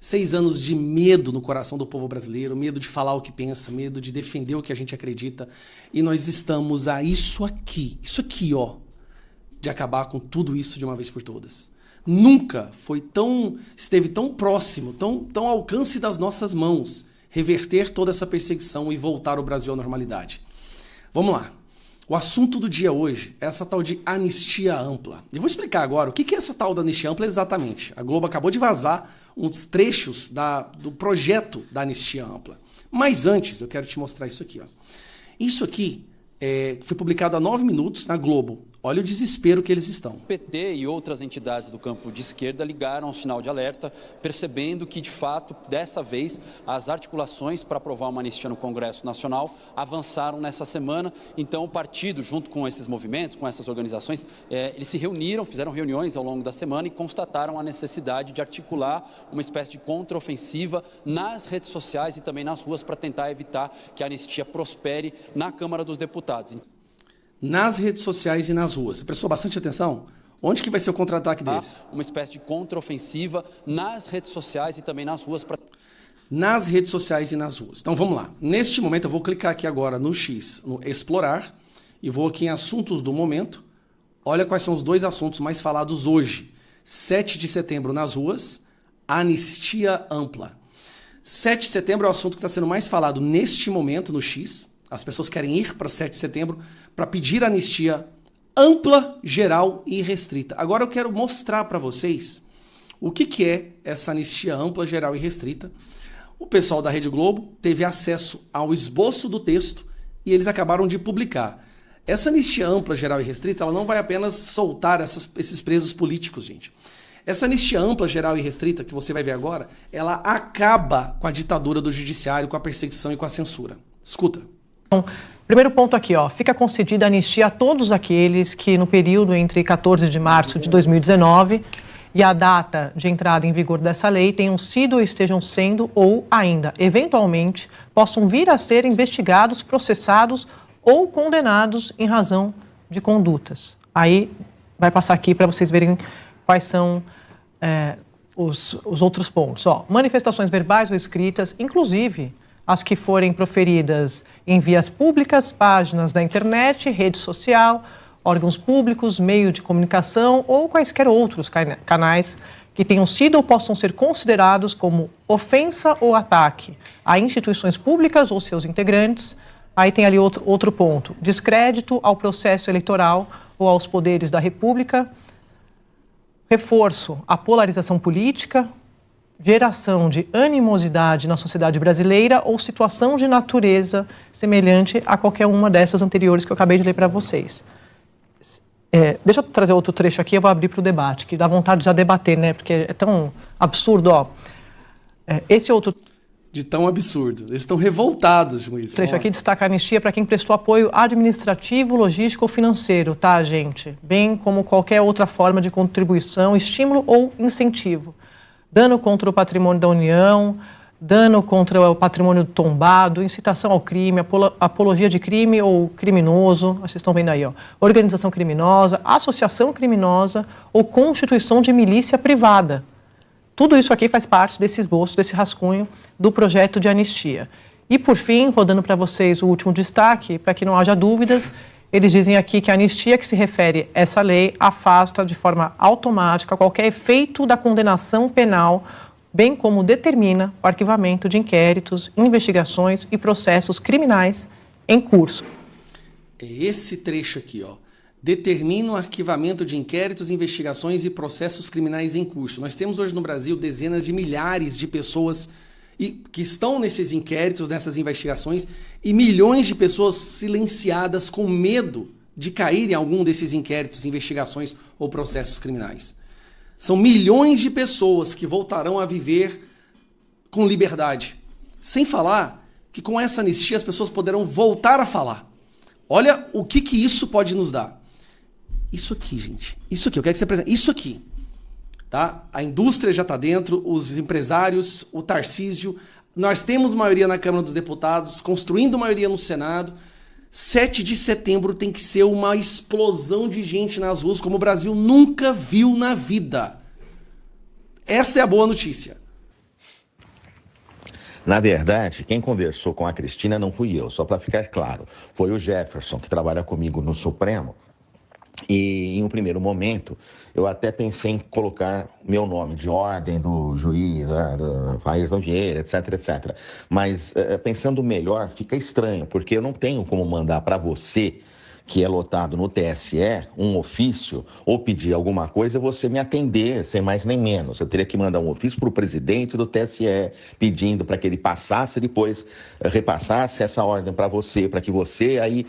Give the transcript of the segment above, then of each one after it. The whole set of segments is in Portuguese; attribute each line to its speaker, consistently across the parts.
Speaker 1: 6 anos de medo no coração do povo brasileiro, medo de falar o que pensa, medo de defender o que a gente acredita. E nós estamos a isso aqui, ó, de acabar com tudo isso de uma vez por todas. Nunca esteve tão próximo, tão ao alcance das nossas mãos, reverter toda essa perseguição e voltar o Brasil à normalidade. Vamos lá. O assunto do dia hoje é essa tal de anistia ampla. Eu vou explicar agora o que é essa tal da anistia ampla exatamente. A Globo acabou de vazar uns trechos do projeto da anistia ampla. Mas antes, eu quero te mostrar isso aqui. Ó. Isso aqui foi publicado há 9 minutos na Globo. Olha o desespero que eles estão.
Speaker 2: O PT e outras entidades do campo de esquerda ligaram ao sinal de alerta, percebendo que, de fato, dessa vez, as articulações para aprovar uma anistia no Congresso Nacional avançaram nessa semana. Então, o partido, junto com esses movimentos, com essas organizações, eles se reuniram, fizeram reuniões ao longo da semana e constataram a necessidade de articular uma espécie de contraofensiva nas redes sociais e também nas ruas para tentar evitar que a anistia prospere na Câmara dos Deputados.
Speaker 1: Nas redes sociais e nas ruas. Você prestou bastante atenção? Onde que vai ser o contra-ataque deles?
Speaker 2: Uma espécie de contraofensiva nas redes sociais e também nas ruas.
Speaker 1: Nas redes sociais e nas ruas. Então vamos lá. Neste momento eu vou clicar aqui agora no X, no Explorar, e vou aqui em Assuntos do Momento. Olha quais são os 2 assuntos mais falados hoje. 7 de setembro nas ruas, anistia ampla. 7 de setembro é o assunto que está sendo mais falado neste momento no X. As pessoas querem ir para o 7 de setembro para pedir anistia ampla, geral e restrita. Agora eu quero mostrar para vocês o que é essa anistia ampla, geral e restrita. O pessoal da Rede Globo teve acesso ao esboço do texto e eles acabaram de publicar. Essa anistia ampla, geral e restrita, ela não vai apenas soltar esses presos políticos, gente. Essa anistia ampla, geral e restrita, que você vai ver agora, ela acaba com a ditadura do judiciário, com a perseguição e com a censura. Escuta.
Speaker 3: Primeiro ponto aqui, ó, fica concedida anistia a todos aqueles que no período entre 14 de março de 2019 e a data de entrada em vigor dessa lei tenham sido ou estejam sendo ou ainda, eventualmente, possam vir a ser investigados, processados ou condenados em razão de condutas. Aí vai passar aqui para vocês verem quais são os outros pontos. Ó, manifestações verbais ou escritas, inclusive as que forem proferidas em vias públicas, páginas da internet, rede social, órgãos públicos, meio de comunicação ou quaisquer outros canais que tenham sido ou possam ser considerados como ofensa ou ataque a instituições públicas ou seus integrantes. Aí tem ali outro ponto, descrédito ao processo eleitoral ou aos poderes da República, reforço à polarização política, geração de animosidade na sociedade brasileira ou situação de natureza semelhante a qualquer uma dessas anteriores que eu acabei de ler para vocês. Deixa eu trazer outro trecho aqui, eu vou abrir para o debate, que dá vontade de já debater, né? Porque é tão absurdo, ó. Esse outro
Speaker 1: De tão absurdo. Eles estão revoltados com isso.
Speaker 3: trecho aqui destaca a anistia para quem prestou apoio administrativo, logístico ou financeiro, tá, gente? Bem como qualquer outra forma de contribuição, estímulo ou incentivo. Dano contra o patrimônio da União, dano contra o patrimônio tombado, incitação ao crime, apologia de crime ou criminoso, vocês estão vendo aí, ó, organização criminosa, associação criminosa ou constituição de milícia privada. Tudo isso aqui faz parte desse esboço, desse rascunho do projeto de anistia. E, por fim, rodando para vocês o último destaque, para que não haja dúvidas, eles dizem aqui que a anistia que se refere a essa lei afasta de forma automática qualquer efeito da condenação penal, bem como determina o arquivamento de inquéritos, investigações e processos criminais em curso.
Speaker 1: É esse trecho aqui, ó. Determina o arquivamento de inquéritos, investigações e processos criminais em curso. Nós temos hoje no Brasil dezenas de milhares de pessoas que estão nesses inquéritos, nessas investigações, e milhões de pessoas silenciadas com medo de cair em algum desses inquéritos, investigações ou processos criminais. São milhões de pessoas que voltarão a viver com liberdade. Sem falar que com essa anistia as pessoas poderão voltar a falar. Olha o que isso pode nos dar. Isso aqui, gente. Isso aqui, eu quero que você apresente. Isso aqui. Tá? A indústria já está dentro, os empresários, o Tarcísio. Nós temos maioria na Câmara dos Deputados, construindo maioria no Senado. 7 de setembro tem que ser uma explosão de gente nas ruas, como o Brasil nunca viu na vida. Essa é a boa notícia.
Speaker 4: Na verdade, quem conversou com a Cristina não fui eu, só para ficar claro. Foi o Jefferson, que trabalha comigo no Supremo. E, em um primeiro momento, eu até pensei em colocar meu nome de ordem do juiz, do Ayrton Vieira, etc, etc. Mas, pensando melhor, fica estranho, porque eu não tenho como mandar para você, que é lotado no TSE, um ofício, ou pedir alguma coisa, você me atender, sem mais nem menos. Eu teria que mandar um ofício para o presidente do TSE, pedindo para que ele passasse, depois repassasse essa ordem para você, para que você aí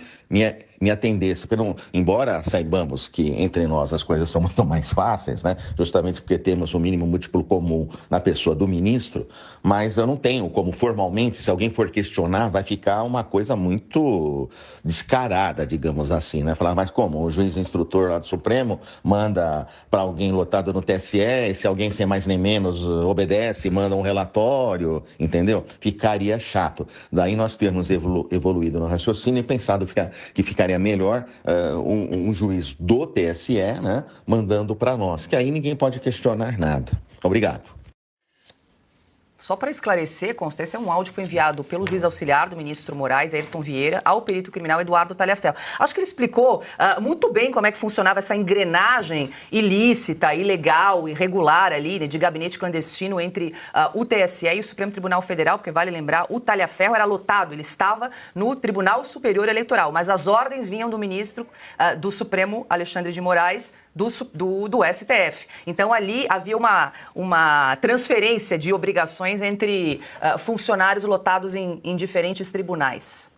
Speaker 4: me atendesse. Porque não, embora saibamos que entre nós as coisas são muito mais fáceis, né? Justamente porque temos um mínimo múltiplo comum na pessoa do ministro, mas eu não tenho como formalmente, se alguém for questionar, vai ficar uma coisa muito descarada, digamos assim, né? Falar, mas como? O juiz instrutor lá do Supremo manda para alguém lotado no TSE, e se alguém sem mais nem menos obedece, manda um relatório, entendeu? Ficaria chato. Daí nós termos evoluído no raciocínio e pensado que ficaria melhor um juiz do TSE, né, mandando para nós, que aí ninguém pode questionar nada. Obrigado.
Speaker 5: Só para esclarecer, consta, esse é um áudio que foi enviado pelo juiz auxiliar do ministro Moraes, Ayrton Vieira, ao perito criminal Eduardo Talhaferro. Acho que ele explicou muito bem como é que funcionava essa engrenagem ilícita, ilegal, irregular ali, né, de gabinete clandestino entre o TSE e o Supremo Tribunal Federal, porque vale lembrar, o Talhaferro era lotado, ele estava no Tribunal Superior Eleitoral, mas as ordens vinham do ministro do Supremo, Alexandre de Moraes, do STF. Então, ali havia uma transferência de obrigações entre funcionários lotados em diferentes tribunais.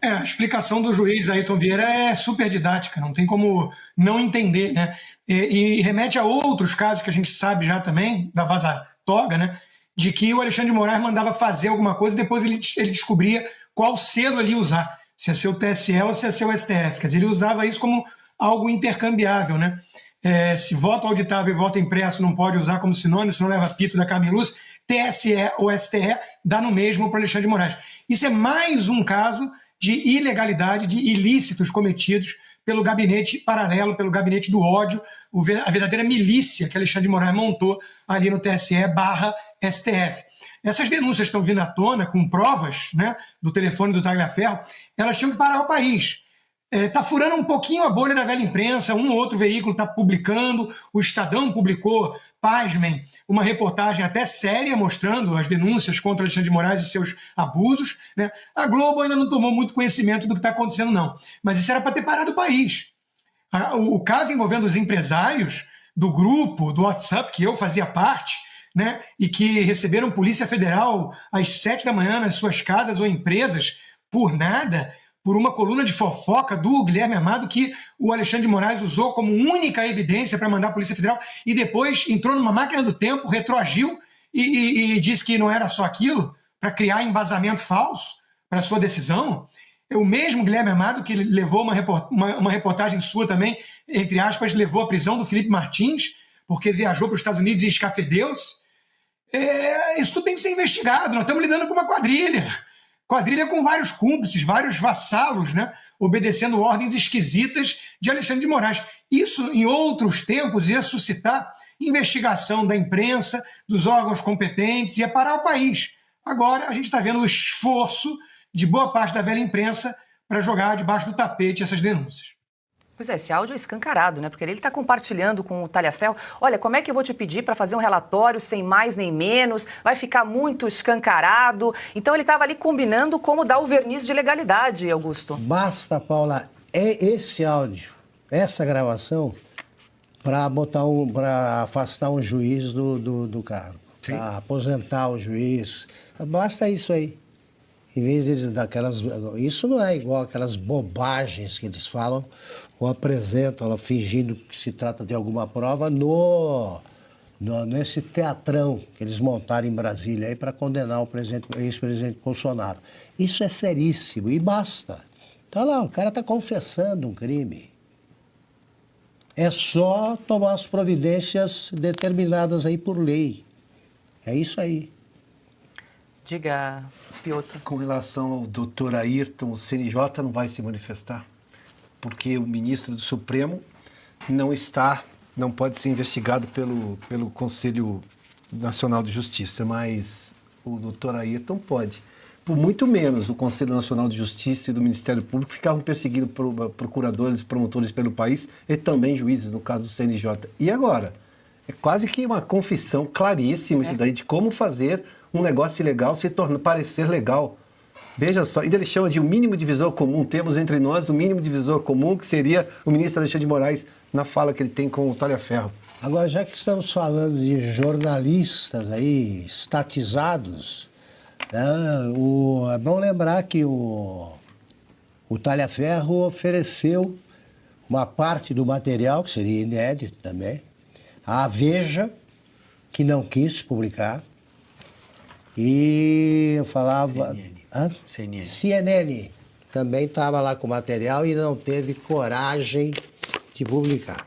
Speaker 6: A explicação do juiz Ayrton Vieira é super didática, não tem como não entender, né? E remete a outros casos que a gente sabe já também, da vaza-toga, né? De que o Alexandre de Moraes mandava fazer alguma coisa e depois ele descobria qual selo ali usar, se ia ser o TSE ou se ia ser o STF. Quer dizer, ele usava isso como algo intercambiável, né? Se voto auditável e voto impresso não pode usar como sinônimo, senão leva pito da Camilus, TSE ou STE dá no mesmo para Alexandre de Moraes. Isso é mais um caso de ilegalidade, de ilícitos cometidos pelo gabinete paralelo, pelo gabinete do ódio, a verdadeira milícia que Alexandre de Moraes montou ali no TSE/STF. Essas denúncias estão vindo à tona com provas, né, do telefone do Talhaferro, elas tinham que parar o país. Está furando um pouquinho a bolha da velha imprensa, um ou outro veículo está publicando, o Estadão publicou, pasmem, uma reportagem até séria mostrando as denúncias contra Alexandre de Moraes e seus abusos, né? A Globo ainda não tomou muito conhecimento do que está acontecendo, não. Mas isso era para ter parado o país. O caso envolvendo os empresários do grupo, do WhatsApp, que eu fazia parte, né? E que receberam Polícia Federal às 7 da manhã nas suas casas ou empresas por nada, por uma coluna de fofoca do Guilherme Amado que o Alexandre de Moraes usou como única evidência para mandar a Polícia Federal e depois entrou numa máquina do tempo, retroagiu e disse que não era só aquilo, para criar embasamento falso para sua decisão. O mesmo Guilherme Amado que levou uma reportagem sua também, entre aspas, levou à prisão do Felipe Martins, porque viajou para os Estados Unidos e escafedeu-se. Isso tudo tem que ser investigado. Nós estamos lidando com uma quadrilha com vários cúmplices, vários vassalos, né, obedecendo ordens esquisitas de Alexandre de Moraes. Isso, em outros tempos, ia suscitar investigação da imprensa, dos órgãos competentes, ia parar o país. Agora, a gente está vendo o esforço de boa parte da velha imprensa para jogar debaixo do tapete essas denúncias.
Speaker 5: Pois é, esse áudio é escancarado, né? Porque ele está compartilhando com o Talhaferro. Olha, como é que eu vou te pedir para fazer um relatório sem mais nem menos? Vai ficar muito escancarado. Então ele estava ali combinando como dar o verniz de legalidade, Augusto.
Speaker 7: Basta, Paula, esse áudio, essa gravação, para afastar um juiz do cargo, para aposentar o juiz. Basta isso aí. Em vez deles daquelas... Isso não é igual aquelas bobagens que eles falam ou apresentam, ela fingindo que se trata de alguma prova nesse teatrão que eles montaram em Brasília aí para condenar o ex-presidente Bolsonaro. Isso é seríssimo e basta. Tá lá, o cara está confessando um crime. É só tomar as providências determinadas aí por lei. É isso aí.
Speaker 5: Diga, Piotr.
Speaker 8: Com relação ao doutor Ayrton, o CNJ não vai se manifestar, porque o ministro do Supremo não pode ser investigado pelo Conselho Nacional de Justiça, mas o doutor Ayrton pode. Por muito menos o Conselho Nacional de Justiça e do Ministério Público ficavam perseguindo procuradores e promotores pelo país e também juízes, no caso do CNJ. E agora? É quase que uma confissão claríssima isso daí de como fazer um negócio ilegal se parecer legal. Veja só, e ele chama de o mínimo divisor comum. Temos entre nós o mínimo divisor comum, que seria o ministro Alexandre de Moraes na fala que ele tem com o Talhaferro.
Speaker 7: Agora, já que estamos falando de jornalistas aí estatizados, é bom lembrar que o Talhaferro ofereceu uma parte do material, que seria inédito também, à Veja, que não quis publicar, e eu falava... CNN também estava lá com o material e não teve coragem de publicar.